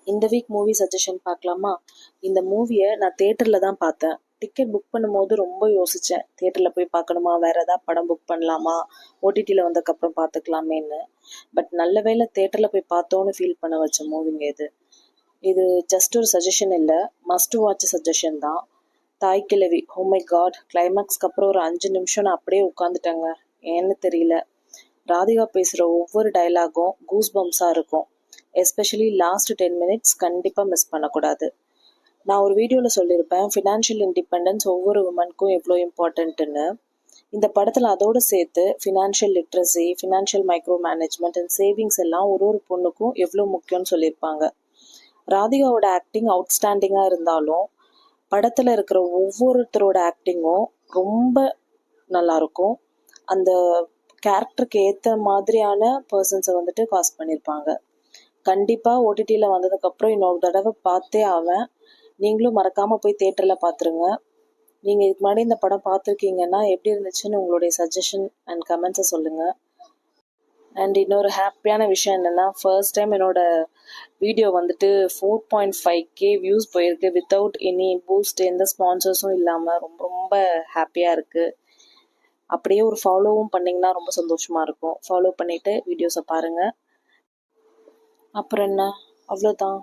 இந்த week movie suggestion பார்க்கலாமா? இந்த மூவியை நான் தேட்டரில் தான் பார்த்தேன். டிக்கெட் புக் பண்ணும்போது ரொம்ப யோசித்தேன், தேட்டரில் போய் பார்க்கணுமா, வேறு ஏதாவது படம் புக் பண்ணலாமா, ஓடிடியில் வந்ததுக்கப்புறம் பார்த்துக்கலாமேன்னு. பட் நல்ல வேளை தேட்டரில் போய் பார்த்தோன்னு ஃபீல் பண்ண வச்ச மூவிங்க இது. இது ஜஸ்ட் ஒரு சஜஷன் இல்லை, மஸ்ட் வாட்ச் சஜஷன் தான். தாய் கிழவி, ஓ மை காட், கிளைமேக்ஸ்க்கு அப்புறம் ஒரு 5 நிமிஷம் நான் அப்படியே உட்காந்துட்டேங்க. ஏன்னு தெரியல. ராதிகா பேசுகிற ஒவ்வொரு டைலாகும் கூஸ் பம்ஸாக இருக்கும். எஸ்பெஷலி லாஸ்ட் 10 மினிட்ஸ் கண்டிப்பாக மிஸ் பண்ணக்கூடாது. நான் ஒரு வீடியோவில் சொல்லியிருப்பேன், ஃபினான்ஷியல் இண்டிபெண்டன்ஸ் ஒவ்வொரு உமனுக்கும் எவ்வளோ இம்பார்ட்டன்ட்டுன்னு. இந்த படத்தில் அதோடு சேர்த்து financial literacy, financial micro management and savings எல்லாம் ஒரு பொண்ணுக்கும் எவ்வளோ முக்கியம்னு சொல்லியிருப்பாங்க. ராதிகாவோட ஆக்டிங் அவுட்ஸ்டாண்டிங்காக இருந்தாலும் படத்தில் இருக்கிற ஒவ்வொருத்தரோட ஆக்டிங்கும் ரொம்ப நல்லாயிருக்கும். அந்த கேரக்டருக்கு ஏற்ற மாதிரியான பர்சன்ஸை வந்துட்டு காஸ்ட் பண்ணியிருப்பாங்க. கண்டிப்பாக ஓடிடியில் வந்ததுக்கப்புறம் இன்னொரு தடவை பார்த்தே ஆவேன். நீங்களும் மறக்காமல் போய் தேட்டரில் பார்த்துருங்க. நீங்கள் இதுக்கு முன்னாடி இந்த படம் பார்த்துருக்கீங்கன்னா எப்படி இருந்துச்சுன்னு உங்களுடைய சஜஷன் அண்ட் கமெண்ட்ஸை சொல்லுங்கள். அண்ட் இன்னொரு ஹாப்பியான விஷயம் என்னென்னா, ஃபர்ஸ்ட் டைம் என்னோட வீடியோ வந்துட்டு 4.5K வியூஸ் போயிருக்கு வித்தவுட் எனி பூஸ்ட், எந்த ஸ்பான்சர்ஸும் இல்லாமல். ரொம்ப ரொம்ப ஹாப்பியாக இருக்குது. அப்படியே ஒரு ஃபாலோவும் பண்ணிங்கன்னா ரொம்ப சந்தோஷமாக இருக்கும். ஃபாலோ பண்ணிவிட்டு வீடியோஸை பாருங்கள். அப்புறம் என்ன, அவ்வளோதான்.